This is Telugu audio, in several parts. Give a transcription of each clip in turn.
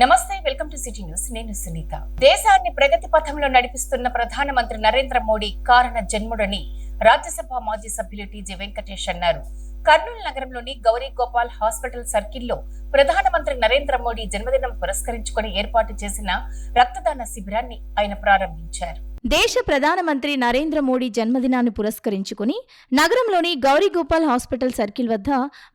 నమస్తే, వెల్కమ్ టు సిటీ న్యూస్. నేను సునీత. దేశాన్ని ప్రగతి పథంలో నడిపిస్తున్న ప్రధానమంత్రి నరేంద్ర మోడీ కారణ జన్ముడని రాజ్యసభ మాజీ సభ్యులు టీజీ వెంకటేష్ అన్నారు. కర్నూలు నగరంలోని గౌరీ గోపాల్ హాస్పిటల్ సర్కిల్లో ప్రధానమంత్రి నరేంద్ర మోడీ జన్మదినం పురస్కరించుకుని ఏర్పాటు చేసిన రక్తదాన శిబిరాన్ని ఆయన ప్రారంభించారు. దేశ ప్రధానమంత్రి నరేంద్ర మోడీ జన్మదినాన్ని పురస్కరించుకుని నగరంలోని గౌరీగోపాల్ హాస్పిటల్ సర్కిల్ వద్ద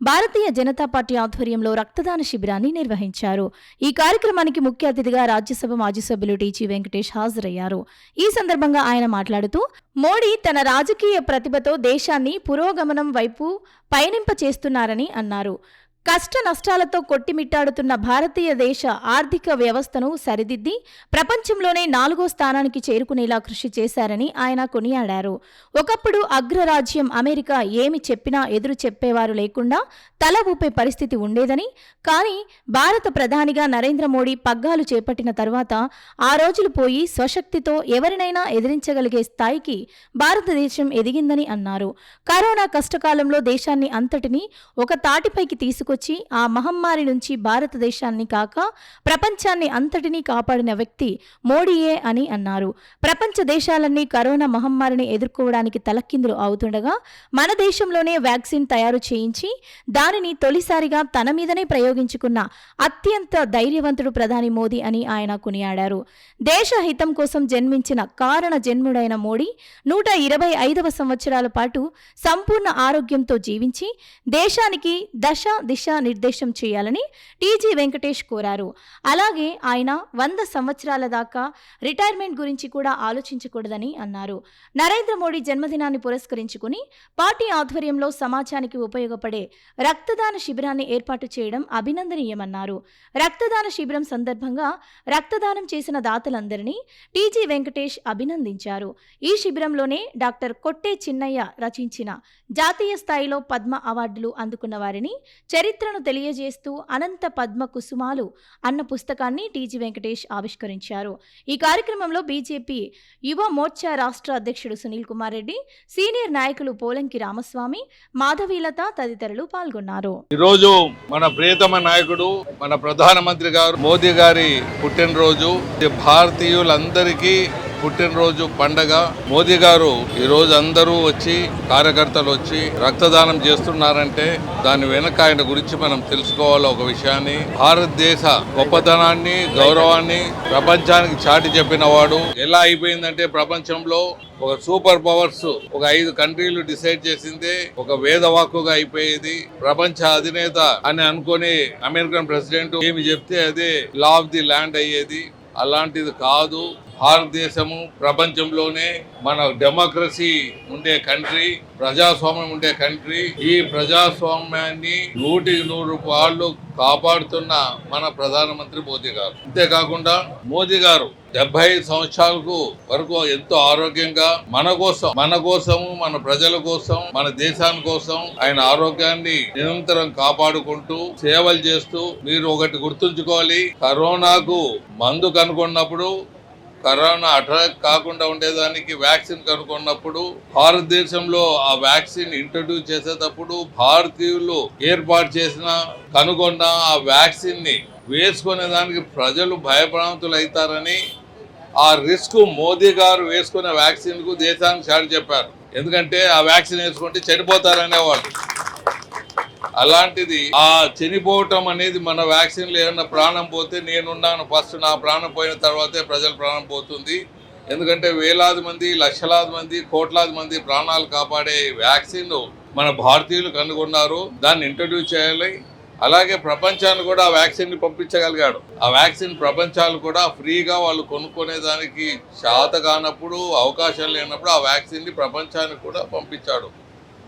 భారతీయ జనతా పార్టీ ఆధ్వర్యంలో రక్తదాన శిబిరాన్ని నిర్వహించారు. ఈ కార్యక్రమానికి ముఖ్య అతిథిగా రాజ్యసభ మాజీ సభ్యులు టీజీ వెంకటేష్ హాజరయ్యారు. ఈ సందర్భంగా ఆయన మాట్లాడుతూ, మోడీ తన రాజకీయ ప్రతిభతో దేశాన్ని పురోగమనం వైపు పయనింప చేస్తున్నారని అన్నారు. కష్ట నష్టాలతో కొట్టిమిట్టాడుతున్న భారతీయ దేశ ఆర్థిక వ్యవస్థను సరిదిద్ది ప్రపంచంలోనే 4వ స్థానానికి చేరుకునేలా కృషి చేశారని ఆయన కొనియాడారు. ఒకప్పుడు అగ్రరాజ్యం అమెరికా ఏమి చెప్పినా ఎదురు చెప్పేవారు లేకుండా తల ఊపే పరిస్థితి ఉండేదని, కానీ భారత ప్రధానిగా నరేంద్ర మోడీ పగ్గాలు చేపట్టిన తరువాత ఆ రోజులు పోయి స్వశక్తితో ఎవరినైనా ఎదిరించగలిగే స్థాయికి భారతదేశం ఎదిగిందని అన్నారు. కరోనా కష్టకాలంలో దేశాన్ని అంతటినీ ఒక తాటిపైకి తీసుకొచ్చి ఆ మహమ్మారి నుంచి భారతదేశాన్ని కాక ప్రపంచాన్ని అంతటినీ కాపాడిన వ్యక్తి మోడీయే అని అన్నారు. ప్రపంచ దేశాలన్నీ కరోనా మహమ్మారిని ఎదుర్కోవడానికి తలకిందులు అవుతుండగా మన దేశంలోనే వ్యాక్సిన్ తయారు చేయించి దానిని తొలిసారిగా తన మీదనే ప్రయోగించుకున్న అత్యంత ధైర్యవంతుడు ప్రధాని మోదీ అని ఆయన కొనియాడారు. దేశ హితం కోసం జన్మించిన కారణ జన్ముడైన మోడీ 125వ సంవత్సరాల పాటు సంపూర్ణ ఆరోగ్యంతో జీవించి దేశానికి దశ దిశ నిర్దేశం చేయాలని టీజీ వెంకటేష్ కోరారు. అలాగే ఆయన 100 సంవత్సరాల దాకా రిటైర్మెంట్ గురించి కూడా ఆలోచించకూడదని అన్నారు. నరేంద్ర మోడీ జన్మదినాన్ని పురస్కరించుకుని పార్టీ ఆధ్వర్యంలో సమాజానికి ఉపయోగపడే రక్తదాన శిబిరాన్ని ఏర్పాటు చేయడం అభినందనీయమన్నారు. రక్తదాన శిబిరం సందర్భంగా రక్తదానం చేసిన దాతలందరినీ టీజీ వెంకటేష్ అభినందించారు. ఈ శిబిరంలోనే డాక్టర్ కొట్టే చిన్నయ్య రచించిన జాతీయ స్థాయిలో పద్మ అవార్డులు అందుకున్న వారిని చరిత్రను తెలియజేస్తూ అనంత పద్మ కుసుమాలు అన్న పుస్తకాన్ని టీజీ వెంకటేష్ ఆవిష్కరించారు. ఈ కార్యక్రమంలో బీజేపీ యువ మోర్చా రాష్ట్ర అధ్యక్షుడు సునీల్ కుమార్ రెడ్డి, సీనియర్ నాయకులు పోలంకి రామస్వామి, మాధవీలత తదితరులు పాల్గొన్నారు. ఈరోజు మన ప్రియతమ నాయకుడు మన ప్రధానమంత్రి గారు మోదీ గారి పుట్టినరోజు. భారతీయులందరికీ పుట్టినరోజు పండగ. మోదీ గారు ఈరోజు అందరూ వచ్చి కార్యకర్తలు వచ్చి రక్తదానం చేస్తున్నారంటే దాని వెనక ఆయన గురించి మనం తెలుసుకోవాలి. ఒక విషయాన్ని, భారతదేశ గొప్పతనాన్ని గౌరవాన్ని ప్రపంచానికి చాటి చెప్పిన వాడు. ఎలా అయిపోయిందంటే ప్రపంచంలో ఒక సూపర్ పవర్స్ ఒక 5 కంట్రీలు డిసైడ్ చేసిందే ఒక వేదవాక్కుగా అయిపోయేది. ప్రపంచ అధినేత అని అనుకుని అమెరికన్ ప్రెసిడెంట్ ఏమి చెప్తే అదే లా ఆఫ్ ది ల్యాండ్ అయ్యేది. అలాంటిది కాదు. భారతదేశము ప్రపంచంలోనే మన డెమోక్రసీ ఉండే కంట్రీ, ప్రజాస్వామ్యం ఉండే కంట్రీ. ఈ ప్రజాస్వామ్యాన్ని 100% కాపాడుతున్న మన ప్రధానమంత్రి మోదీ గారు. అంతేకాకుండా మోదీ గారు 75 సంవత్సరాలకు వరకు ఎంతో ఆరోగ్యంగా మన కోసము మన ప్రజల కోసం మన దేశాని కోసం ఆయన ఆరోగ్యాన్ని నిరంతరం కాపాడుకుంటూ సేవలు చేస్తూ, మీరు ఒకటి గుర్తుంచుకోవాలి, కరోనాకు మందు కనుగొన్నప్పుడు, కరోనా అటాక్ కాకుండా ఉండేదానికి వ్యాక్సిన్ కనుక్కున్నప్పుడు, భారతదేశంలో ఆ వ్యాక్సిన్ ఇంట్రడ్యూస్ చేసేటప్పుడు భారతీయులు ఏర్పాటు చేసిన కనుగొన్న ఆ వ్యాక్సిన్ ని వేసుకునే దానికి ప్రజలు భయభ్రాంతులు అవుతారని ఆ రిస్క్ మోదీ గారు వేసుకునే వ్యాక్సిన్ కు దేశానికి చాటి చెప్పారు. ఎందుకంటే ఆ వ్యాక్సిన్ వేసుకుంటే చనిపోతారనేవాళ్ళు. అలాంటిది ఆ చనిపోవటం అనేది మన వ్యాక్సిన్లో ఏమన్నా ప్రాణం పోతే నేనున్నాను, ఫస్ట్ నా ప్రాణం పోయిన తర్వాతే ప్రజల ప్రాణం పోతుంది. ఎందుకంటే వేలాది మంది, లక్షలాది మంది, కోట్లాది మంది ప్రాణాలు కాపాడే వ్యాక్సిన్ మన భారతీయులు కనుగొన్నారు. దాన్ని ఇంట్రడ్యూస్ చేయాలి. అలాగే ప్రపంచాన్ని కూడా ఆ వ్యాక్సిన్ ని పంపించగలిగాడు. ఆ వ్యాక్సిన్ ప్రపంచాలు కూడా ఫ్రీగా వాళ్ళు కొనుక్కునేదానికి శాత కానప్పుడు, అవకాశం లేనప్పుడు ఆ వ్యాక్సిన్ ని ప్రపంచానికి కూడా పంపించాడు.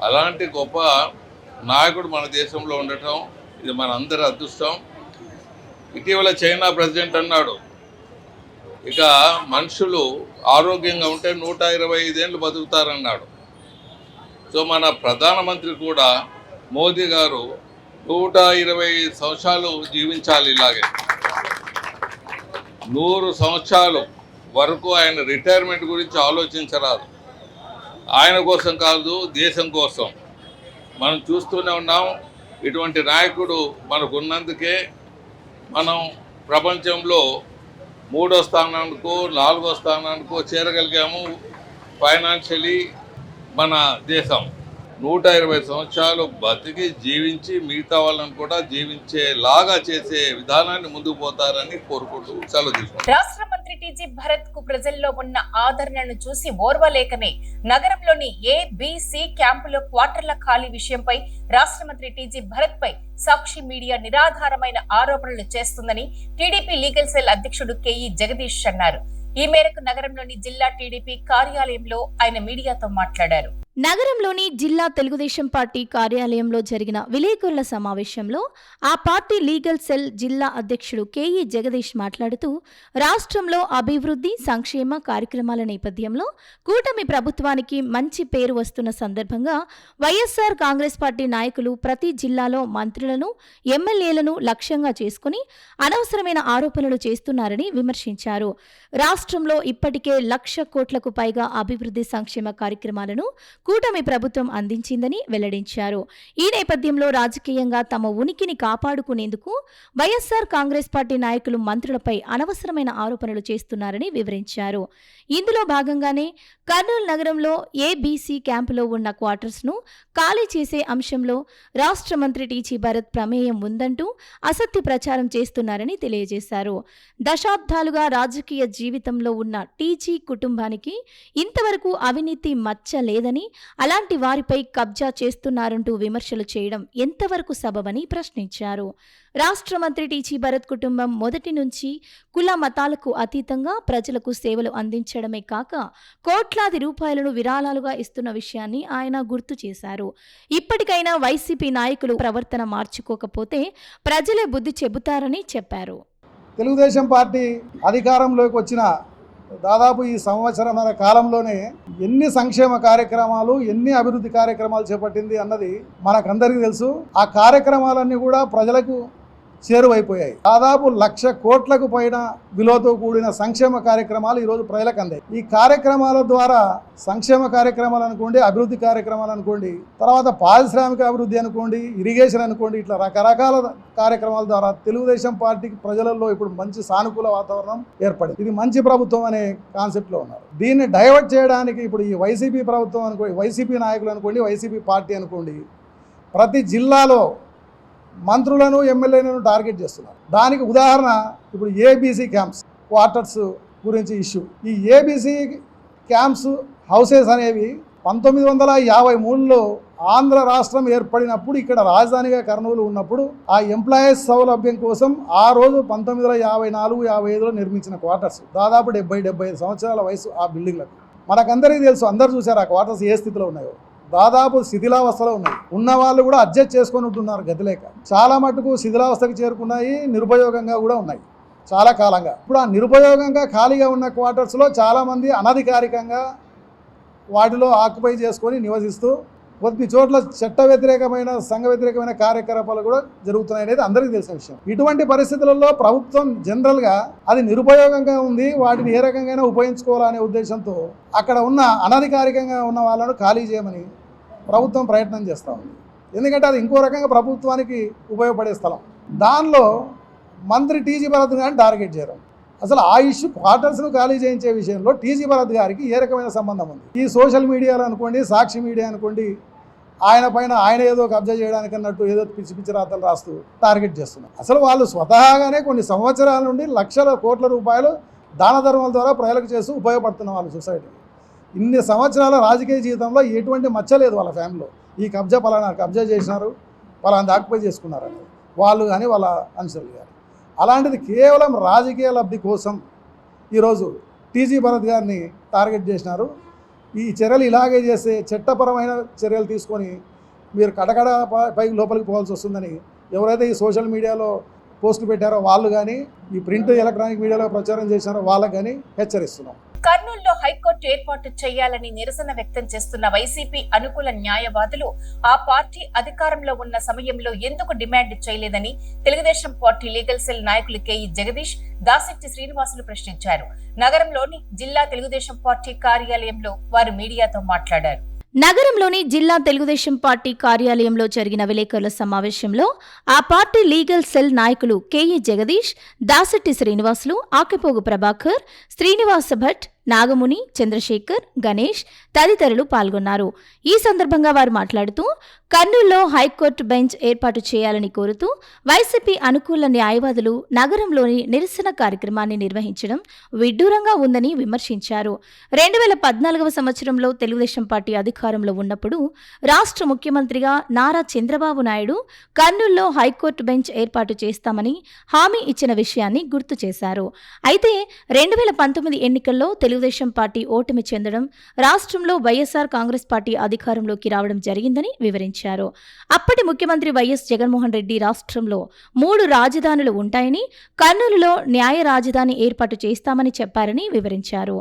అలాంటి గొప్ప నాయకుడు మన దేశంలో ఉండటం ఇది మన అందరి అదృష్టం. ఇటీవల చైనా ప్రెసిడెంట్ అన్నాడు, ఇక మనుషులు ఆరోగ్యంగా ఉంటే 125 ఏళ్ళు బతుకుతారన్నాడు. సో మన ప్రధానమంత్రి కూడా మోదీ గారు 125 సంవత్సరాలు జీవించాలి. ఇలాగే 100 సంవత్సరాలు వరకు ఆయన రిటైర్మెంట్ గురించి ఆలోచించరాదు. ఆయన కోసం కాదు, దేశం కోసం. మనం చూస్తూనే ఉన్నాం. ఇటువంటి నాయకుడు మనకు ఉన్నందుకే మనం ప్రపంచంలో 3వ స్థానానికో 4వ స్థానానికో చేరగలిగాము. ఫైనాన్షియలీ మన దేశం 120 సంవత్సరాలు బతికి జీవించి మిగతా వాళ్ళని కూడా జీవించేలాగా చేసే విధానాన్ని ముందుకు పోతారని కోరుకుంటూ సెలవు తీసుకుంటాం. రాష్ట్ర మంత్రి టీజీ భరత్ కు ప్రజల్లో ఉన్న ఆదరణను చూసి ఓర్వలేకనే నగరంలోని ABC క్యాంపులో క్వార్టర్ల ఖాళీ విషయంపై రాష్ట్ర మంత్రి టీజీ భరత్ పై సాక్షి మీడియా నిరాధారమైన ఆరోపణలు చేస్తుందని టీడీపీ లీగల్ సెల్ అధ్యక్షుడు కేఈ జగదీష్ అన్నారు. ఈ మేరకు నగరంలోని జిల్లా టీడీపీ కార్యాలయంలో ఆయన మీడియాతో మాట్లాడారు. నగరంలోని జిల్లా తెలుగుదేశం పార్టీ కార్యాలయంలో జరిగిన విలేకరుల సమావేశంలో ఆ పార్టీ లీగల్ సెల్ జిల్లా అధ్యక్షుడు కేఈ జగదీష్ మాట్లాడుతూ, రాష్ట్రంలో అభివృద్ధి సంక్షేమ కార్యక్రమాల నేపథ్యంలో కూటమి ప్రభుత్వానికి మంచి పేరు వస్తున్న సందర్భంగా వైఎస్ఆర్ కాంగ్రెస్ పార్టీ నాయకులు ప్రతి జిల్లాలో మంత్రులను ఎమ్మెల్యేలను లక్ష్యంగా చేసుకుని అనవసరమైన ఆరోపణలు చేస్తున్నారని విమర్శించారు. రాష్ట్రంలో ఇప్పటికే 1,00,000 కోట్లకు పైగా అభివృద్ధి సంక్షేమ కార్యక్రమాలను కూటమి ప్రభుత్వం అందించిందని వెల్లడించారు. ఈ నేపథ్యంలో రాజకీయంగా తమ ఉనికిని కాపాడుకునేందుకు వైఎస్ఆర్ కాంగ్రెస్ పార్టీ నాయకులు మంత్రులపై అనవసరమైన ఆరోపణలు చేస్తున్నారని వివరించారు. ఇందులో భాగంగానే కర్నూలు నగరంలో ABC క్యాంపులో ఉన్న క్వార్టర్స్ ను ఖాళీ చేసే అంశంలో రాష్ట్ర మంత్రి టీజీ భరత్ ప్రమేయం ఉందంటూ అసత్య ప్రచారం చేస్తున్నారని తెలియజేశారు. దశాబ్దాలుగా రాజకీయ జీవితంలో ఉన్న టీజీ కుటుంబానికి ఇంతవరకు అవినీతి మచ్చ లేదని, అలాంటి వారిపై కబ్జా చేస్తున్నారంటూ విమర్శలు చేయడం ఎంతవరకు సబబని ప్రశ్నించారు. రాష్ట్ర మంత్రి టీజీ భరత్ కుటుంబం మొదటి నుంచి కుల మతాలకు అతీతంగా ప్రజలకు సేవలు అందించడమే కాక కోట్లాది రూపాయలను విరాళాలుగా ఇస్తున్న విషయాన్ని ఆయన గుర్తు చేశారు. ఇప్పటికైనా వైసీపీ నాయకులు ప్రవర్తన మార్చుకోకపోతే ప్రజలే బుద్ధి చెబుతారని చెప్పారు. తెలుగుదేశం పార్టీ అధికారంలోకి వచ్చిన దాదాపు ఈ సంవత్సరన్నర కాలంలోనే ఎన్ని సంక్షేమ కార్యక్రమాలు, ఎన్ని అభివృద్ధి కార్యక్రమాలు చేపట్టింది అన్నది మనకందరికీ తెలుసు. ఆ కార్యక్రమాలన్నీ కూడా ప్రజలకు చేరువైపోయాయి. దాదాపు 1,00,000 కోట్లకు పైన విలువతో కూడిన సంక్షేమ కార్యక్రమాలు ఈరోజు ప్రజలకు అందాయి. ఈ కార్యక్రమాల ద్వారా సంక్షేమ కార్యక్రమాలు అనుకోండి, అభివృద్ధి కార్యక్రమాలు అనుకోండి, తర్వాత పారిశ్రామిక అభివృద్ధి అనుకోండి, ఇరిగేషన్ అనుకోండి, ఇట్లా రకరకాల కార్యక్రమాల ద్వారా తెలుగుదేశం పార్టీకి ప్రజలలో ఇప్పుడు మంచి సానుకూల వాతావరణం ఏర్పడింది. ఇది మంచి ప్రభుత్వం అనే కాన్సెప్ట్లో ఉన్నారు. దీన్ని డైవర్ట్ చేయడానికి ఇప్పుడు ఈ వైసీపీ ప్రభుత్వం అనుకోండి, వైసీపీ నాయకులు అనుకోండి, వైసీపీ పార్టీ అనుకోండి, ప్రతి జిల్లాలో మంత్రులను ఎమ్మెల్యేలను టార్గెట్ చేస్తున్నారు. దానికి ఉదాహరణ ఇప్పుడు ABC క్యాంప్స్ క్వార్టర్స్ గురించి ఇష్యూ. ఈ ABC క్యాంప్స్ హౌసెస్ అనేవి 1953లో ఆంధ్ర రాష్ట్రం ఏర్పడినప్పుడు ఇక్కడ రాజధానిగా కర్నూలు ఉన్నప్పుడు ఆ ఎంప్లాయీస్ సౌలభ్యం కోసం ఆ రోజు 1954-55లో నిర్మించిన క్వార్టర్స్. దాదాపు 70-75 సంవత్సరాల వయసు ఆ బిల్డింగ్లకు. మనకందరికీ తెలుసు, అందరూ చూశారు ఆ క్వార్టర్స్ ఏ స్థితిలో ఉన్నాయో. దాదాపు శిథిలావస్థలో ఉన్నాయి. ఉన్న వాళ్ళు కూడా అడ్జస్ట్ చేసుకొని ఉంటున్నారు గతి లేక. చాలా మటుకు శిథిలావస్థకు చేరుకున్నాయి, నిరుపయోగంగా కూడా ఉన్నాయి చాలా కాలంగా. ఇప్పుడు ఆ నిరుపయోగంగా ఖాళీగా ఉన్న క్వార్టర్స్లో చాలామంది అనధికారికంగా వాటిలో ఆక్యుపై చేసుకొని నివసిస్తూ కొద్ది చోట్ల చట్ట వ్యతిరేకమైన సంఘ వ్యతిరేకమైన కార్యకలాపాలు కూడా జరుగుతున్నాయి అనేది అందరికీ తెలిసిన విషయం. ఇటువంటి పరిస్థితులలో ప్రభుత్వం జనరల్గా అది నిరుపయోగంగా ఉంది, వాటిని ఏ రకంగా ఉపయోగించుకోవాలనే ఉద్దేశంతో అక్కడ ఉన్న అనధికారికంగా ఉన్న వాళ్ళను ఖాళీ చేయమని ప్రభుత్వం ప్రయత్నం చేస్తూ ఉంది. ఎందుకంటే అది ఇంకో రకంగా ప్రభుత్వానికి ఉపయోగపడే స్థలం. దానిలో మంత్రి టీజీ భరత్ గారిని టార్గెట్ చేయడం, అసలు ఆ ఇష్యూ క్వార్టర్స్ను ఖాళీ చేయించే విషయంలో టీజీ భరత్ గారికి ఏ రకమైన సంబంధం ఉంది? ఈ సోషల్ మీడియాలో అనుకోండి, సాక్షి మీడియా అనుకోండి, ఆయన పైన ఆయన ఏదో కబ్జా చేయడానికి అన్నట్టు ఏదో పిచ్చి పిచ్చి రాతలు రాస్తూ టార్గెట్ చేస్తున్నారు. అసలు వాళ్ళు స్వతహాగానే కొన్ని సంవత్సరాల నుండి 1,00,000 కోట్ల రూపాయలు దాన ధర్మాల ద్వారా ప్రజలకు చేస్తూ ఉపయోగపడుతున్న వాళ్ళు సొసైటీకి. ఇన్ని సంవత్సరాల రాజకీయ జీవితంలో ఎటువంటి మచ్చలేదు వాళ్ళ ఫ్యామిలీలో. ఈ కబ్జా పలానా కబ్జా చేసినారు, పలానా ఆక్యుపై చేసుకున్నారని వాళ్ళు కానీ వాళ్ళ అనుచరులు కానీ. అలాంటిది కేవలం రాజకీయ లబ్ధి కోసం ఈరోజు టీజీ భరత్ గారిని టార్గెట్ చేసినారు. ఈ చర్యలు ఇలాగే చేస్తే చట్టపరమైన చర్యలు తీసుకొని మీరు కటకడ పైకి లోపలికి పోవాల్సి వస్తుందని ఎవరైతే ఈ సోషల్ మీడియాలో పోస్టులు పెట్టారో వాళ్ళు కానీ, ఈ ప్రింట్ ఎలక్ట్రానిక్ మీడియాలో ప్రచారం చేసినారో వాళ్ళకి కానీ హెచ్చరిస్తున్నాం. కర్నూలులో హైకోర్టు ఏర్పాటు చేయాలని నిరసన వ్యక్తం చేస్తున్న వైసీపీ అనుకూల న్యాయవాదులు ఆ పార్టీ అధికారంలో ఉన్న సమయంలో ఎందుకు డిమాండ్ చేయలేదని తెలుగుదేశం పార్టీ లీగల్ సెల్ నాయకులు కేఈ జగదీష్, దాశెట్టి శ్రీనివాసులు ప్రశ్నించారు. నగరంలోని జిల్లా తెలుగుదేశం పార్టీ కార్యాలయంలో వారు మీడియాతో మాట్లాడారు. నగరంలోని జిల్లా తెలుగుదేశం పార్టీ కార్యాలయంలో జరిగిన విలేకరుల సమావేశంలో ఆ పార్టీ లీగల్ సెల్ నాయకులు కెఈ జగదీష్, దాసట్టి శ్రీనివాసులు, ఆకెపోగు ప్రభాకర్, శ్రీనివాస భట్, నాగముని, చంద్రశేఖర్, గణేష్ తదితరులు పాల్గొన్నారు. ఈ సందర్భంగా వారు మాట్లాడుతూ కర్నూలులో హైకోర్టు బెంచ్ ఏర్పాటు చేయాలని కోరుతూ వైసీపీ అనుకూల న్యాయవాదులు నగరంలోని నిరసన కార్యక్రమాన్ని నిర్వహించడం విడ్డూరంగా ఉందని విమర్శించారు. 2014 సంవత్సరంలో తెలుగుదేశం పార్టీ అధికారంలో ఉన్నప్పుడు రాష్ట్ర ముఖ్యమంత్రిగా నారా చంద్రబాబు నాయుడు కర్నూలులో హైకోర్టు బెంచ్ ఏర్పాటు చేస్తామని హామీ ఇచ్చిన విషయాన్ని గుర్తు చేశారు. అయితే 2019 ఎన్నికల్లో తెలుగుదేశం పార్టీ ఓటమి చెందడం, రాష్ట్రంలో వైఎస్ఆర్ కాంగ్రెస్ పార్టీ అధికారంలోకి రావడం జరిగిందని వివరించారు. అప్పటి ముఖ్యమంత్రి వైఎస్ జగన్మోహన్ రెడ్డి రాష్ట్రంలో 3 రాజధానులు ఉంటాయని, కర్నూలులో న్యాయ రాజధాని ఏర్పాటు చేస్తామని చెప్పారని వివరించారు.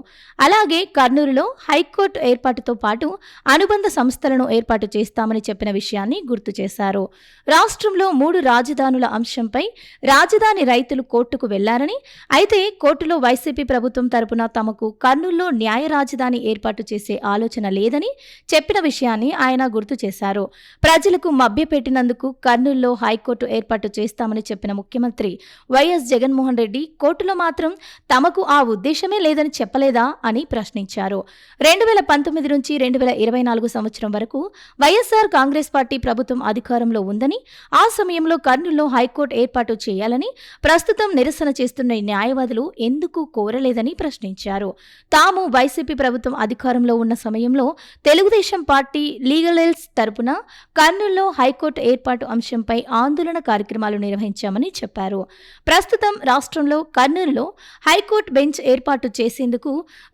అలాగే కర్నూలులో హైకోర్టు ఏర్పాటుతో పాటు అనుబంధ సంస్థలను ఏర్పాటు చేస్తామని చెప్పిన విషయాన్ని గుర్తు చేశారు. రాష్ట్రంలో 3 రాజధానుల అంశంపై రాజధాని రైతులు కోర్టుకు వెళ్లారని, అయితే కోర్టులో వైసీపీ ప్రభుత్వం తరపున తమకు కర్నూలులో న్యాయ రాజధాని ఏర్పాటు చేసే ఆలోచన లేదని చెప్పిన విషయాన్ని ఆయన గుర్తు చేశారు. ప్రజలకు మభ్యపెట్టినందుకు కర్నూలులో హైకోర్టు ఏర్పాటు చేస్తామని చెప్పిన ముఖ్యమంత్రి వైఎస్ జగన్మోహన్ రెడ్డి కోర్టులో మాత్రం తమకు ఆ ఉద్దేశమే లేదని చెప్పలేదా అని ప్రశ్నించారు. 2019 నుంచి 2024 సంవత్సరం వరకు వైఎస్ఆర్ కాంగ్రెస్ పార్టీ ప్రభుత్వం అధికారంలో ఉందని, ఆ సమయంలో కర్నూలులో హైకోర్టు ఏర్పాటు చేయాలని ప్రస్తుతం నిరసన చేస్తున్న న్యాయవాదులు ఎందుకు కోరలేదని ప్రశ్నించారు. తాము వైసీపీ ప్రభుత్వం అధికారంలో ఉన్న సమయంలో తెలుగుదేశం పార్టీ లీగల్ సెల్ తరపున కర్నూలులో హైకోర్టు ఏర్పాటు అంశంపై ఆందోళన కార్యక్రమాలు నిర్వహించామని చెప్పారు. ప్రస్తుతం రాష్ట్రంలో కర్నూలులో హైకోర్టు బెంచ్ ఏర్పాటు చేసేందుకు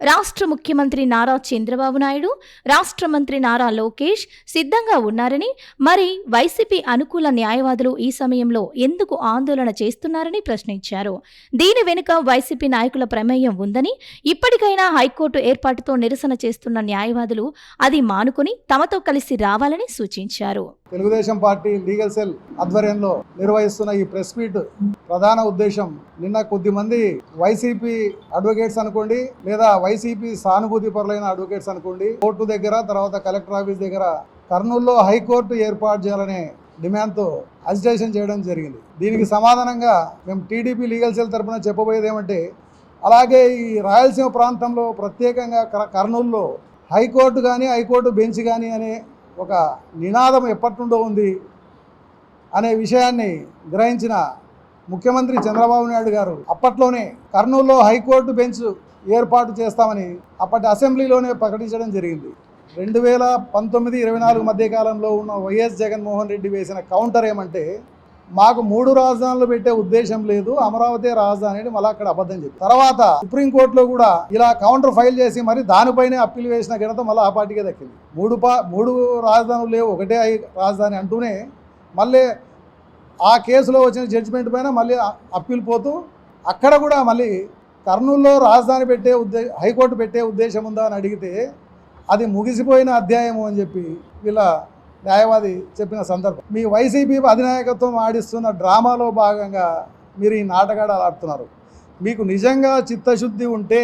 రాష్ట్ర ముఖ్యమంత్రి నారా చంద్రబాబు నాయుడు, రాష్ట్ర మంత్రి నారా లోకేష్ సిద్ధంగా ఉన్నారని, మరి వైసీపీ అనుకూల న్యాయవాదులు ఈ సమయంలో ఎందుకు ఆందోళన చేస్తున్నారని ప్రశ్నించారు. దీని వెనుక వైసీపీ నాయకుల ప్రమేయం ఉందని, ఇప్పటికైనా హైకోర్టు ఏర్పాటుతో నిరసన చేస్తున్న న్యాయవాదులు అది మానుకుని తమతో కలిసి రావాలని సూచించారు. తెలుగుదేశం పార్టీ లీగల్ సెల్ ఆధ్వర్యంలో నిర్వహిస్తున్న ఈ ప్రెస్ మీట్ ప్రధాన ఉద్దేశం, నిన్న కొద్దిమంది వైసీపీ అడ్వకేట్స్ అనుకోండి, లేదా వైసీపీ సానుభూతి పరులైన అడ్వకేట్స్ అనుకోండి, కోర్టు దగ్గర, తర్వాత కలెక్టర్ ఆఫీస్ దగ్గర కర్నూలులో హైకోర్టు ఏర్పాటు చేయాలనే డిమాండ్తో అజిటేషన్ చేయడం జరిగింది. దీనికి సమాధానంగా మేము టీడీపీ లీగల్ సెల్ తరఫున చెప్పబోయేది ఏమంటే, అలాగే ఈ రాయలసీమ ప్రాంతంలో ప్రత్యేకంగా కర్నూలులో హైకోర్టు కానీ హైకోర్టు బెంచ్ కానీ అనే ఒక నినాదం ఎప్పటి నుండో ఉంది అనే విషయాన్ని గ్రహించిన ముఖ్యమంత్రి చంద్రబాబు నాయుడు గారు అప్పట్లోనే కర్నూలులో హైకోర్టు బెంచ్ ఏర్పాటు చేస్తామని అప్పటి అసెంబ్లీలోనే ప్రకటించడం జరిగింది. 2019-24 మధ్యకాలంలో ఉన్న వైఎస్ జగన్మోహన్ రెడ్డి వేసిన కౌంటర్ ఏమంటే, మాకు 3 రాజధానులు పెట్టే ఉద్దేశం లేదు, అమరావతి రాజధాని అని మళ్ళీ అక్కడ అబద్ధం చెప్పి తర్వాత సుప్రీంకోర్టులో కూడా ఇలా కౌంటర్ ఫైల్ చేసి మరి దానిపైనే అప్పీల్ వేసిన ఘనత మళ్ళీ ఆ పార్టీకే దక్కింది. 3 రాజధానులు లేవు, ఒకటే రాజధాని అంటూనే మళ్ళీ ఆ కేసులో వచ్చిన జడ్జిమెంట్ పైన మళ్ళీ అప్పీల్ పోతూ అక్కడ కూడా మళ్ళీ కర్నూలులో రాజధాని హైకోర్టు పెట్టే ఉద్దేశం ఉందా అని అడిగితే అది ముగిసిపోయిన అధ్యాయము అని చెప్పి వీళ్ళ న్యాయవాది చెప్పిన సందర్భం. మీ వైసీపీ అధినాయకత్వం ఆడిస్తున్న డ్రామాలో భాగంగా మీరు ఈ నాటకాలు ఆడుతున్నారు. మీకు నిజంగా చిత్తశుద్ధి ఉంటే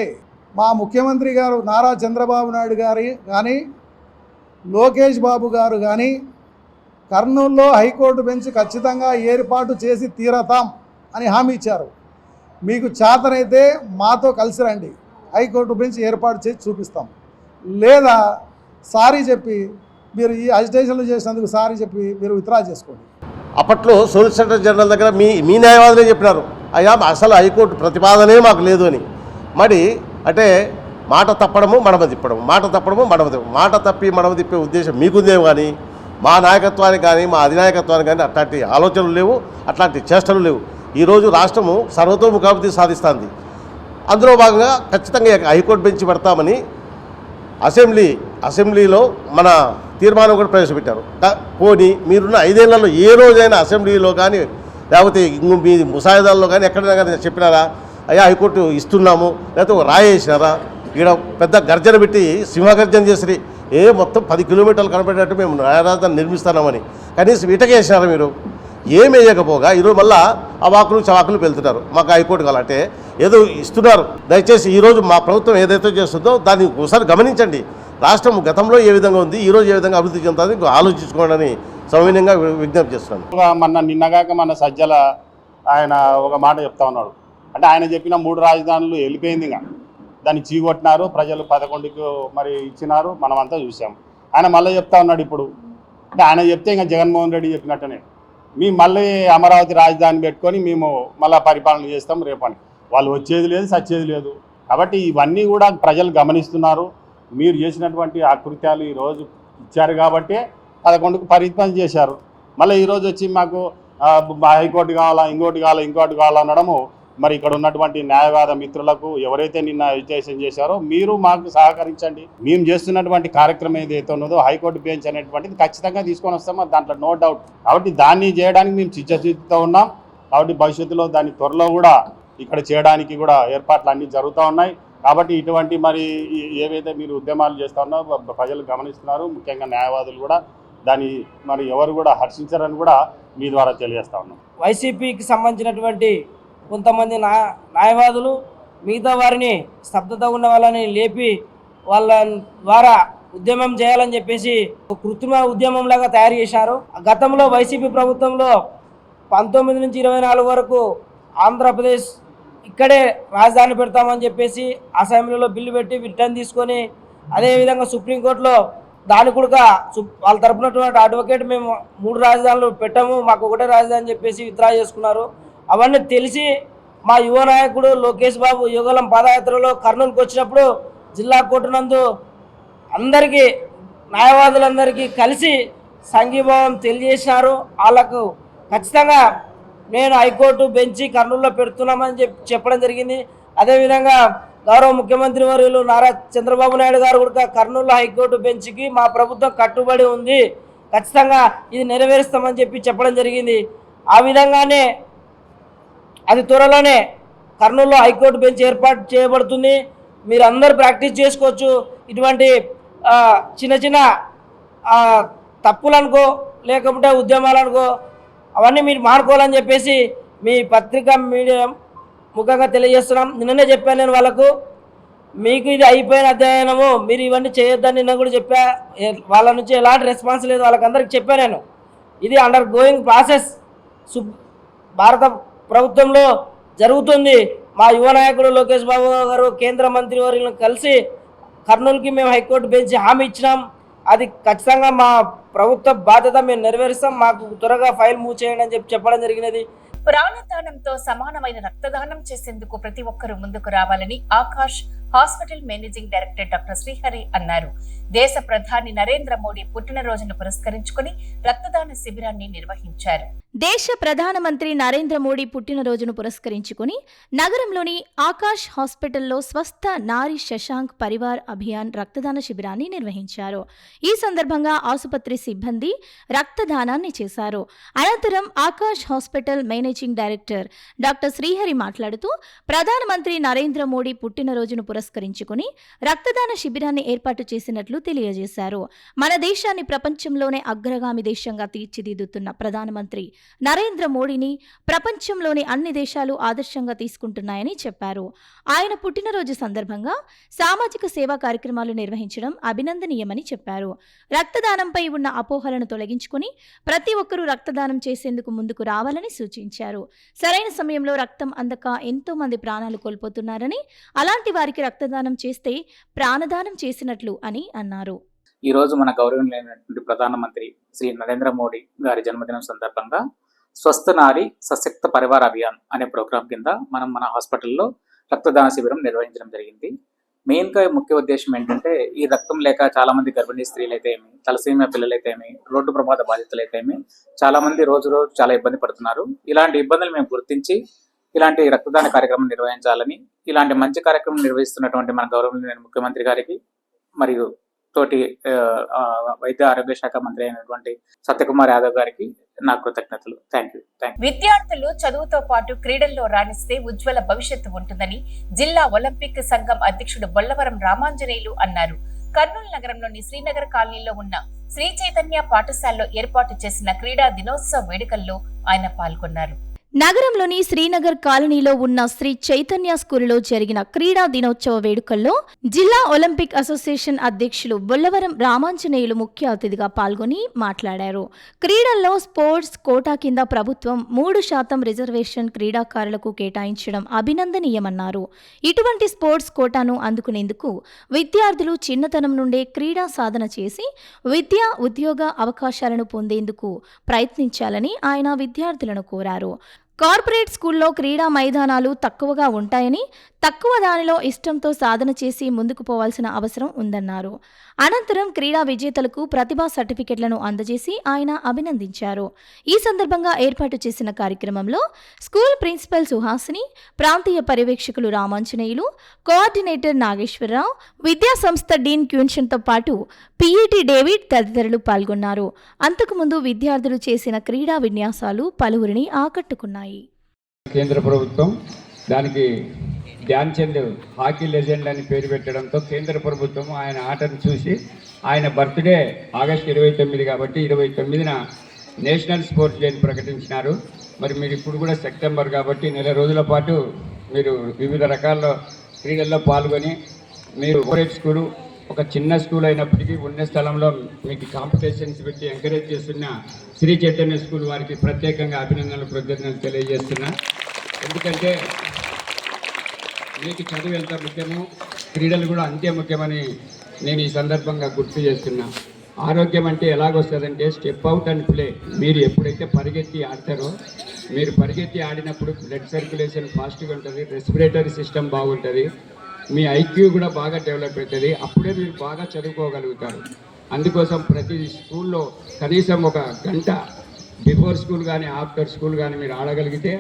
మా ముఖ్యమంత్రి గారు నారా చంద్రబాబు నాయుడు గారి కానీ, లోకేష్ బాబు గారు కానీ కర్నూలులో హైకోర్టు బెంచ్ ఖచ్చితంగా ఏర్పాటు చేసి తీరతాం అని హామీ ఇచ్చారు. మీకు చేతనైతే మాతో కలిసి రండి, హైకోర్టు బెంచ్ ఏర్పాటు చేసి చూపిస్తాం, లేదా సారీ చెప్పి మీరు ఈ అజిటేషన్లు చేసినందుకు సారీ చెప్పి మీరు విత్డ్రా చేసుకోండి. అప్పట్లో సోలిసిటర్ జనరల్ దగ్గర మీ న్యాయవాదులే చెప్పినారు, అయ్యా అసలు హైకోర్టు ప్రతిపాదనే మాకు లేదు అని. మరి అంటే మాట తప్పడము మడమ తిప్పడము, మాట తప్పడము మడమ తిప్పడం, మాట తప్పి మడమ తిప్పే ఉద్దేశం మీకుందేమో కానీ మా నాయకత్వానికి కానీ మా అధినాయకత్వానికి కానీ అట్లాంటి ఆలోచనలు లేవు, అట్లాంటి చేష్టలు లేవు. ఈరోజు రాష్ట్రము సర్వతోముఖాభివృద్ధి సాధిస్తుంది. అందులో భాగంగా ఖచ్చితంగా హైకోర్టు బెంచ్ పెడతామని అసెంబ్లీలో మన తీర్మానం కూడా ప్రవేశపెట్టారు. పోనీ మీరున్న 5 ఏళ్లలో ఏ రోజైనా అసెంబ్లీలో కానీ లేకపోతే మీ ముసాయిదాల్లో కానీ ఎక్కడైనా కానీ చెప్పినారా, అయ్యా హైకోర్టు ఇస్తున్నాము, లేకపోతే రాయేసినారా? ఇక్కడ పెద్ద గర్జన పెట్టి సింహగర్జన చేసి మొత్తం 10 కిలోమీటర్లు కనబడేటట్టు మేము న్యాయరాజధాని నిర్మిస్తున్నామని కనీసం ఇటకేసినారా మీరు? ఏం వేయకపోగా ఈరోజు మళ్ళీ అవాకులు చవాకులు వెళ్తున్నారు. మాకు హైకోర్టు కావాలంటే ఏదో ఇస్తున్నారు. దయచేసి ఈరోజు మా ప్రభుత్వం ఏదైతే చేస్తుందో దాన్ని ఒకసారి గమనించండి. రాష్ట్రం గతంలో ఏ విధంగా ఉంది, ఈరోజు ఏ విధంగా అభివృద్ధి చెందుతుంది ఆలోచించుకోండి విజ్ఞప్తి చేస్తున్నాను. నిన్నగాక మన సజ్జల ఆయన ఒక మాట చెప్తా ఉన్నాడు. అంటే ఆయన చెప్పిన 3 రాజధానులు వెళ్ళిపోయింది, ఇంకా దాన్ని చీగొట్టినారు, ప్రజలు 11కు మరి ఇచ్చినారు, మనమంతా చూసాం. ఆయన మళ్ళీ చెప్తా ఉన్నాడు ఇప్పుడు. అంటే ఆయన చెప్తే ఇంకా జగన్మోహన్ రెడ్డి చెప్పినట్టునే మేము మళ్ళీ అమరావతి రాజధాని పెట్టుకొని మేము మళ్ళీ పరిపాలన చేస్తాం రేపని. వాళ్ళు వచ్చేది లేదు, సచ్చేది లేదు. కాబట్టి ఇవన్నీ కూడా ప్రజలు గమనిస్తున్నారు. మీరు చేసినటువంటి ఆకృత్యాలు ఈరోజు ఇచ్చారు కాబట్టి 11కు పరిపాలన చేశారు. మళ్ళీ ఈరోజు వచ్చి మాకు హైకోర్టు కావాలా, ఇంకోటి కావాలా అనడము మరి ఇక్కడ ఉన్నటువంటి న్యాయవాద మిత్రులకు ఎవరైతే నిన్న ఎడ్యుకేషన్ చేశారో మీరు మాకు సహకరించండి. మేము చేస్తున్నటువంటి కార్యక్రమం ఏదైతే ఉన్నదో హైకోర్టు బెంచ్ అనేటువంటిది ఖచ్చితంగా తీసుకొని వస్తామో దాంట్లో నో డౌట్. కాబట్టి దాన్ని చేయడానికి మేము చిత్తశుద్ధితో ఉన్నాం. కాబట్టి భవిష్యత్తులో దాన్ని త్వరలో కూడా ఇక్కడ చేయడానికి కూడా ఏర్పాట్లు అన్నీ జరుగుతూ ఉన్నాయి. కాబట్టి ఇటువంటి మరి ఏవైతే మీరు ఉద్యమాలు చేస్తూ ఉన్నారో ప్రజలు గమనిస్తున్నారు. ముఖ్యంగా న్యాయవాదులు కూడా దాన్ని మరి ఎవరు కూడా హర్షించారని కూడా మీ ద్వారా తెలియజేస్తా ఉన్నాం. వైసీపీకి సంబంధించినటువంటి కొంతమంది న్యాయవాదులు మిగతా వారిని స్తబ్దత ఉన్న వాళ్ళని లేపి వాళ్ళ ద్వారా ఉద్యమం చేయాలని చెప్పేసి కృత్రిమ ఉద్యమంలాగా తయారు చేశారు. గతంలో వైసీపీ ప్రభుత్వంలో 19 నుంచి 24 వరకు ఆంధ్రప్రదేశ్ ఇక్కడే రాజధాని పెడతామని చెప్పేసి అసెంబ్లీలో బిల్లు పెట్టి రిటర్న్ తీసుకొని అదేవిధంగా సుప్రీంకోర్టులో దాని కూడా వాళ్ళ తరపునటువంటి అడ్వకేట్ మేము 3 రాజధానులు పెట్టాము, మాకు ఒకటే రాజధాని చెప్పేసి విత్డ్రా చేసుకున్నారు. అవన్నీ తెలిసి మా యువ నాయకుడు లోకేష్ బాబు యుగలం పాదయాత్రలో కర్నూలుకి వచ్చినప్పుడు జిల్లా కోర్టు నందు అందరికీ న్యాయవాదులందరికీ కలిసి సంఘీభావం తెలియజేసినారు. వాళ్ళకు ఖచ్చితంగా నేను హైకోర్టు బెంచి కర్నూలులో పెడుతున్నామని చెప్పడం జరిగింది. అదేవిధంగా గౌరవ ముఖ్యమంత్రి వర్యులు నారా చంద్రబాబు నాయుడు గారు కూడా కర్నూలు హైకోర్టు బెంచ్కి మా ప్రభుత్వం కట్టుబడి ఉంది, ఖచ్చితంగా ఇది నెరవేరుస్తామని చెప్పడం జరిగింది. ఆ విధంగానే అది త్వరలోనే కర్నూలులో హైకోర్టు బెంచ్ ఏర్పాటు చేయబడుతుంది. మీరు అందరూ ప్రాక్టీస్ చేసుకోవచ్చు. ఇటువంటి చిన్న చిన్న తప్పులనుకో లేకపోతే ఉద్యమాలనుకో అవన్నీ మీరు మానుకోవాలని చెప్పేసి మీ పత్రికా మీడియా ముఖంగా తెలియజేస్తున్నాం. నిన్ననే చెప్పాను నేను వాళ్ళకు, మీకు ఇది అయిపోయిన అధ్యయనము, మీరు ఇవన్నీ చేయొద్దని నిన్న కూడా చెప్పా. వాళ్ళ నుంచి ఎలాంటి రెస్పాన్స్ లేదు, వాళ్ళకందరికి చెప్పాను నేను. ఇది అండర్ గోయింగ్ ప్రాసెస్ భారత ప్రభుత్వంలో జరుగుతుంది. మా యువ నాయకుడు లోకేష్ బాబు గారు కేంద్ర మంత్రి వర్యులను కలిసి కర్నూలుకి మేము హైకోర్టు బెంచ్ హామీ ఇచ్చినాం. అది ఖచ్చితంగా మా ప్రభుత్వ బాధ్యత, మేము నెరవేరుస్తాం, మాకు త్వరగా ఫైల్ మూవ్ చేయండి అని చెప్పడం జరిగినది. ప్రాణదానంతో సమానమైన రక్తదానం చేసేందుకు ప్రతి ఒక్కరూ ముందుకు రావాలని Akash hospital managing director doctor Srihari అన్నారు. దేశ ప్రధాని నరేంద్ర మోడీ పుట్టినరోజును పురస్కరించుకుని రక్తదాన శిబిరాన్ని నిర్వహించారు. దేశ ప్రధానమంత్రి నరేంద్ర మోడీ పుట్టినరోజును పురస్కరించుకుని నగరంలోని ఆకాష్ హాస్పిటల్లో స్వస్థ నారీ శశాంక్ పరివార్ అభియాన్ రక్తదాన శిబిరాన్ని నిర్వహించారు. ఈ సందర్భంగా ఆసుపత్రి సిబ్బంది రక్తదానాన్ని చేశారు. అనంతరం Akash hospital managing director doctor Srihari మాట్లాడుతూ ప్రధానమంత్రి నరేంద్ర మోడీ పుట్టినరోజును పురస్కరించుకుని రక్తదాన శిబిరాన్ని ఏర్పాటు చేసినట్లు తెలియజేశారు. మన దేశాన్ని ప్రపంచంలోనే అగ్రగామి దేశంగా తీర్చిదిద్దుతున్న ప్రధానమంత్రి నరేంద్ర మోడీని ప్రపంచంలోని అన్ని దేశాలు ఆదర్శంగా తీసుకుంటున్నాయని చెప్పారు. ఆయన పుట్టినరోజు సందర్భంగా సామాజిక సేవా కార్యక్రమాలు నిర్వహించడం అభినందనీయమని చెప్పారు. రక్తదానంపై ఉన్న అపోహలను తొలగించుకుని ప్రతి ఒక్కరూ రక్తదానం చేసేందుకు ముందుకు రావాలని సూచించారు. సరైన సమయంలో రక్తం అందక ఎంతో మంది ప్రాణాలు కోల్పోతున్నారని, అలాంటి వారికి రక్తదానం చేస్తే ప్రాణదానం చేసినట్లు అని అన్నారు. ఈ రోజు మన గౌరవనీయులైనటువంటి ప్రధానమంత్రి శ్రీ నరేంద్ర మోడీ గారి జన్మదినం సందర్భంగా స్వస్థ నారీ సశక్త పరివార్ అభియాన్ అనే ప్రోగ్రాం కింద మనం మన హాస్పిటల్లో రక్తదాన శిబిరం నిర్వహించడం జరిగింది. మెయిన్గా ముఖ్య ఉద్దేశం ఏంటంటే, ఈ రక్తం లేక చాలా మంది గర్భిణీ స్త్రీలు అయితే ఏమి, తలసీమియా పిల్లలైతే ఏమి, రోడ్డు ప్రమాద బాధితులు అయితే ఏమి, చాలా మంది రోజు చాలా ఇబ్బంది పడుతున్నారు. ఇలాంటి ఇబ్బందులు మేము గుర్తించి ఇలాంటి రక్తదాన కార్యక్రమం నిర్వహించాలని, ఇలాంటి మంచి కార్యక్రమం నిర్వహిస్తున్నటువంటి మన గౌరవనీయ ముఖ్యమంత్రి గారికి మరియు తోటి వైద్య ఆరోగ్య శాఖ మంత్రి అయినటువంటి సత్యకుమార్ యాదవ్ గారికి నా కృతజ్ఞతలు. Thank you. విద్యార్థులు చదువుతో పాటు క్రీడల్లో రాణిస్తే ఉజ్వల భవిష్యత్తు ఉంటుందని జిల్లా ఒలింపిక్ సంఘం అధ్యక్షుడు బొల్లవరం రామాంజనేయులు అన్నారు. కర్నూలు నగరంలోని శ్రీనగర్ కాలనీలో ఉన్న శ్రీ చైతన్య పాఠశాలలో ఏర్పాటు చేసిన క్రీడా దినోత్సవ వేడుకల్లో ఆయన పాల్గొన్నారు. నగరంలోని శ్రీనగర్ కాలనీలో ఉన్న శ్రీ చైతన్య స్కూలులో జరిగిన క్రీడా దినోత్సవ వేడుకల్లో జిల్లా ఒలింపిక్ అసోసియేషన్ అధ్యక్షులు బొల్లవరం రామాంజనేయులు ముఖ్య అతిథిగా పాల్గొని మాట్లాడారు. క్రీడల్లో స్పోర్ట్స్ కోటా కింద ప్రభుత్వం 3% రిజర్వేషన్ క్రీడాకారులకు కేటాయించడం అభినందనీయమన్నారు. ఇటువంటి స్పోర్ట్స్ కోటాను అందుకునేందుకు విద్యార్థులు చిన్నతనం నుండే క్రీడా సాధన చేసి విద్యా ఉద్యోగ అవకాశాలను పొందేందుకు ప్రయత్నించాలని ఆయన విద్యార్థులను కోరారు. కార్పొరేట్ స్కూల్లో క్రీడా మైదానాలు తక్కువగా ఉంటాయని, తక్కువ దానిలో ఇష్టంతో సాధన చేసి ముందుకు పోవాల్సిన అవసరం ఉందన్నారు. అనంతరం క్రీడా విజేతలకు ప్రతిభా సర్టిఫికెట్లను అందజేసి ఆయన అభినందించారు. ఈ సందర్భంగా ఏర్పాటు చేసిన కార్యక్రమంలో స్కూల్ ప్రిన్సిపల్ సుహాసిని, ప్రాంతీయ పర్యవేక్షకులు రామాంజనేయులు, కోఆర్డినేటర్ నాగేశ్వరరావు, విద్యా సంస్థ డీన్ క్యూన్షన్తో పాటు పీఈటీ డేవిడ్ తదితరులు పాల్గొన్నారు. అంతకుముందు విద్యార్థులు చేసిన క్రీడా విన్యాసాలు పలువురిని ఆకట్టుకున్నాయి. కేంద్ర ప్రభుత్వం దానికి ధ్యాన్ చంద్ హాకీ లెజెండ్ అని పేరు పెట్టడంతో కేంద్ర ప్రభుత్వం ఆయన ఆటను చూసి ఆయన బర్త్డే ఆగస్టు 29 కాబట్టి 29న నేషనల్ స్పోర్ట్స్ డేని ప్రకటించినారు. మరి మీరు ఇప్పుడు కూడా సెప్టెంబర్ కాబట్టి నెల రోజుల పాటు మీరు వివిధ రకాల క్రీడల్లో పాల్గొని మీరు కార్పొరేట్ స్కూలు ఒక చిన్న స్కూల్ అయినప్పటికీ ఉన్న స్థలంలో మీకు కాంపిటీషన్స్ పెట్టి ఎంకరేజ్ చేస్తున్న శ్రీ చైతన్య స్కూల్ వారికి ప్రత్యేకంగా అభినందనలు కృతజ్ఞతలు తెలియజేస్తున్నా. ఎందుకంటే మీకు చదువు ఎంత ముఖ్యమో క్రీడలు కూడా అంతే ముఖ్యమని నేను ఈ సందర్భంగా గుర్తు చేస్తున్నా. ఆరోగ్యం అంటే ఎలాగొస్తుందంటే స్టెప్ అవుట్ అండ్ ప్లే. మీరు ఎప్పుడైతే పరిగెత్తి ఆడతారో, మీరు పరిగెత్తి ఆడినప్పుడు బ్లడ్ సర్క్యులేషన్ ఫాస్ట్గా ఉంటుంది, రెస్పిరేటరీ సిస్టమ్ బాగుంటుంది, మీ ఐక్యూ కూడా బాగా డెవలప్ అవుతుంది. అప్పుడే మీరు బాగా చదువుకోగలుగుతారు. అందుకోసం ప్రతి స్కూల్లో కనీసం 1 గంట బిఫోర్ స్కూల్ కానీ ఆఫ్టర్ స్కూల్ కానీ మీరు ఆడగలిగితే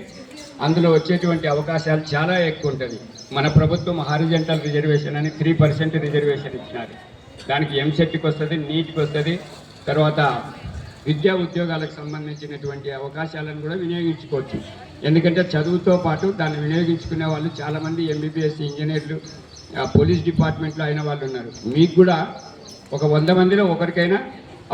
అందులో వచ్చేటువంటి అవకాశాలు చాలా ఎక్కువ ఉంటుంది. మన ప్రభుత్వం హారిజంటల్ రిజర్వేషన్ అని 3% రిజర్వేషన్ ఇచ్చినారు. దానికి ఎంసెట్కి వస్తుంది, నీట్కి వస్తుంది. తర్వాత విద్యా ఉద్యోగాలకు సంబంధించినటువంటి అవకాశాలను కూడా వినియోగించుకోవచ్చు. ఎందుకంటే చదువుతో పాటు దాన్ని వినియోగించుకునే వాళ్ళు చాలామంది ఎంబీబీఎస్ ఇంజనీర్లు, పోలీస్ డిపార్ట్మెంట్లో అయిన వాళ్ళు ఉన్నారు. మీకు కూడా ఒక 100 మందిలో ఒకరికైనా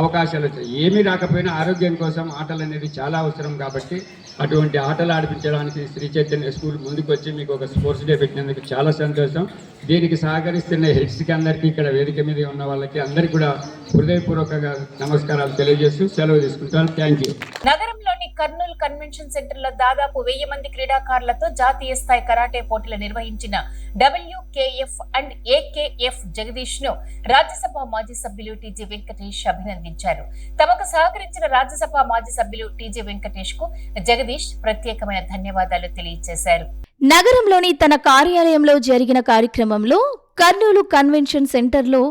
అవకాశాలు వచ్చాయి. ఏమీ రాకపోయినా ఆరోగ్యం కోసం ఆటలు అనేది చాలా అవసరం. కాబట్టి అటువంటి ఆటలు ఆడిపించడానికి శ్రీ చైతన్య స్కూల్ ముందుకు వచ్చి మీకు ఒక స్పోర్ట్స్ డే పెట్టినందుకు చాలా సంతోషం. దీనికి సహకరిస్తున్న హెడ్స్కి అందరికీ, ఇక్కడ వేదిక మీద ఉన్న వాళ్ళకి అందరికీ కూడా హృదయపూర్వకంగా నమస్కారాలు తెలియజేస్తూ సెలవు తీసుకుంటాను. Thank you. నగరంలోని కర్నూలు కన్వెన్షన్ సెంటర్ లో దాదాపు 1000 మంది క్రీడాకారులతో జాతీయ స్థాయి కరాటే పోటీలు నిర్వహించిన WKF అండ్ AKF జగదీష్ ను రాజ్యసభ మాజీ సభ్యులు టీజీ వెంకటేష్ అభినందించారు. తమకు సహకరించిన రాజ్యసభ మాజీ సభ్యులు టీజీ వెంకటేష్ కు జగదీష్ ప్రత్యేకమైన ధన్యవాదాలు తెలియజేశారు. నగరంలోని తన కార్యాలయంలో జరిగిన కార్యక్రమంలో కర్నూలు కన్వెన్షన్ సెంటర్లో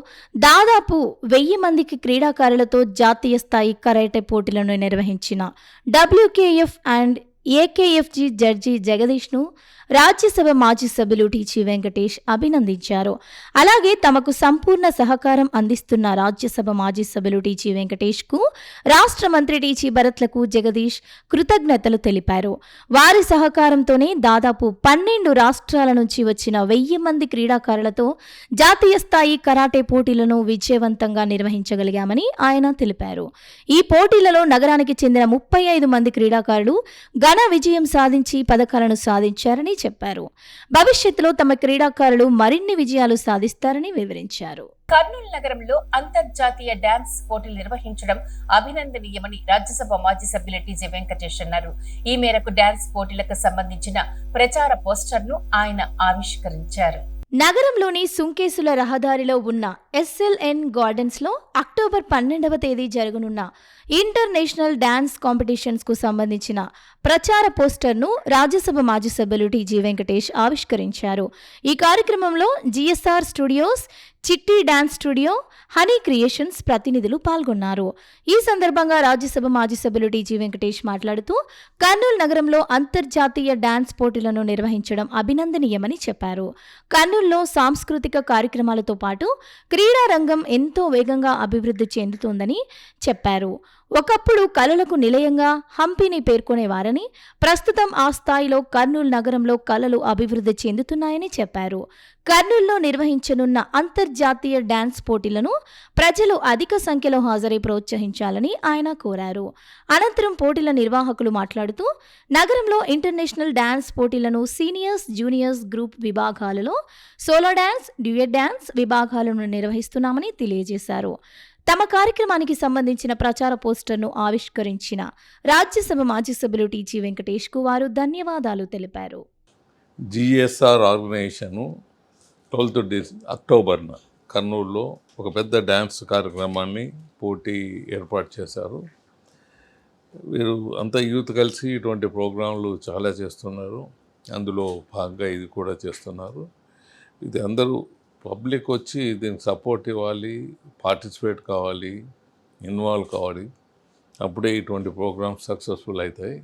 దాదాపు 1000 మందికి క్రీడాకారులతో జాతీయ స్థాయి కరాటే పోటీలను నిర్వహించిన WKF అండ్ AKFG జడ్జి జగదీష్ను రాజ్యసభ మాజీ సభ్యులు టీజీ వెంకటేష్ అభినందించారు. అలాగే తమకు సంపూర్ణ సహకారం అందిస్తున్న రాజ్యసభ మాజీ సభ్యులు టీజీ వెంకటేష్కు రాష్ట్ర మంత్రి టీజీ భరత్లకు జగదీష్ కృతజ్ఞతలు తెలిపారు. వారి సహకారంతోనే దాదాపు 12 రాష్ట్రాల నుంచి వచ్చిన 1000 మంది క్రీడాకారులతో జాతీయ స్థాయి కరాటే పోటీలను విజయవంతంగా నిర్వహించగలిగామని ఆయన తెలిపారు. ఈ పోటీలలో నగరానికి చెందిన 35 మంది క్రీడాకారులు ఘన విజయం సాధించి పథకాలను సాధించారని చెప్పారు. భవిష్యత్తులో తమ క్రీడాకారులు మరిన్ని విజయాలు సాధిస్తారని వివరించారు. కర్నూలు నగరంలో అంతర్జాతీయ డాన్స్ పోటీలు నిర్వహించడం అభినందనీయమని రాజ్యసభ మాజీ సభ్యులు టీజీ వెంకటేష్ అన్నారు. ఈ మేరకు డాన్స్ పోటీలకు సంబంధించిన ప్రచార పోస్టర్ను ఆయన ఆవిష్కరించారు. నగరంలోని సుంకేసుల రహదారిలో ఉన్న SLN గార్డెన్స్లో అక్టోబర్ 12వ తేదీ జరగనున్న ఇంటర్నేషనల్ డాన్స్ కాంపిటీషన్స్కు సంబంధించిన ప్రచార పోస్టర్ను రాజ్యసభ మాజీ సభ్యులు టీజీ వెంకటేష్ ఆవిష్కరించారు. ఈ కార్యక్రమంలో GSR స్టూడియోస్, చిట్టి డాన్స్ స్టూడియో, హనీ క్రియేషన్స్ ప్రతినిధులు పాల్గొన్నారు. ఈ సందర్భంగా రాజ్యసభ మాజీ సభ్యులు టీజీ వెంకటేష్ మాట్లాడుతూ కర్నూలు నగరంలో అంతర్జాతీయ డాన్స్ పోటీలను నిర్వహించడం అభినందనీయమని చెప్పారు. కర్నూలులో సాంస్కృతిక కార్యక్రమాలతో పాటు క్రీడా రంగం ఎంతో వేగంగా అభివృద్ధి చెందుతోందని చెప్పారు. ఒకప్పుడు కళలకు నిలయంగా హంపీని పేర్కొనేవారని, ప్రస్తుతం ఆ స్థాయిలో కర్నూలు నగరంలో కళలు అభివృద్ధి చెందుతున్నాయని చెప్పారు. కర్నూలులో నిర్వహించనున్న అంతర్జాతీయ డాన్స్ పోటీలను ప్రజలు అధిక సంఖ్యలో హాజరై ప్రోత్సహించాలని ఆయన కోరారు. అనంతరం పోటీల నిర్వాహకులు మాట్లాడుతూ, నగరంలో ఇంటర్నేషనల్ డాన్స్ పోటీలను సీనియర్స్, జూనియర్స్ గ్రూప్ విభాగాలలో సోలో డాన్స్, డ్యూయట్ డాన్స్ విభాగాలను నిర్వహిస్తున్నామని తెలియజేశారు. తమ కార్యక్రమానికి సంబంధించిన ప్రచార పోస్టర్ను ఆవిష్కరించిన రాజ్యసభ మాజీ సభ్యులు టీజీ వెంకటేష్కు వారు ధన్యవాదాలు తెలిపారు. జిఎస్ఆర్ ఆర్గనైజేషను 12th అక్టోబర్న కర్నూలులో ఒక పెద్ద డ్యాన్స్ కార్యక్రమాన్ని పోటీ ఏర్పాటు చేశారు. వీరు అంతా యూత్ కలిసి ఇటువంటి ప్రోగ్రాంలు చాలా చేస్తున్నారు. అందులో భాగంగా ఇది కూడా చేస్తున్నారు. ఇది అందరూ పబ్లిక్ వచ్చి దీనికి సపోర్ట్ ఇవ్వాలి, పార్టిసిపేట్ కావాలి, ఇన్వాల్వ్ కావాలి. అప్పుడే ఇటువంటి ప్రోగ్రామ్స్ సక్సెస్ఫుల్ అవుతాయి.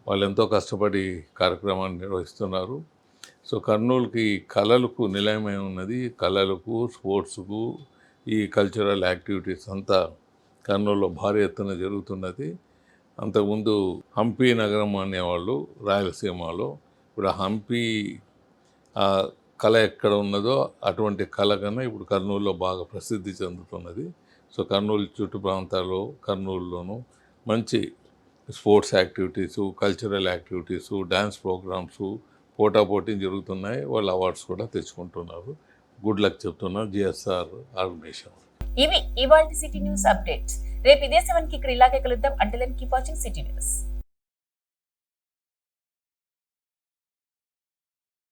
వాళ్ళు ఎంతో కష్టపడి కార్యక్రమాన్ని నిర్వహిస్తున్నారు. సో కర్నూలుకి కళలకు నిలయమై ఉన్నది. కళలకు, స్పోర్ట్స్కు, ఈ కల్చరల్ యాక్టివిటీస్ అంతా కర్నూలులో భారీ ఎత్తున జరుగుతున్నది. అంతకుముందు హంపీ నగరం అనేవాళ్ళు రాయలసీమలో. ఇప్పుడు హంపీ కళ ఎక్కడ ఉన్నదో అటువంటి కళ కన్నా ఇప్పుడు కర్నూలులో బాగా ప్రసిద్ధి చెందుతున్నది. సో కర్నూలు చుట్టు ప్రాంతాల్లో, కర్నూలులోనూ మంచి sports activities, cultural activities, dance programmes పోటాపోటీ జరుగుతున్నాయి. వాళ్ళు అవార్డ్స్ కూడా తెచ్చుకుంటున్నారు. గుడ్ లక్ చెప్తున్నారు జిఎస్ఆర్ ఆర్గనైజేషన్. ఇవి ఇవాల్టి సిటీ న్యూస్ అప్డేట్స్. రేపు ఇదే సమయానికి ఇక్కడ ఇలాగే కలుద్దాం. Until then keep watching City news.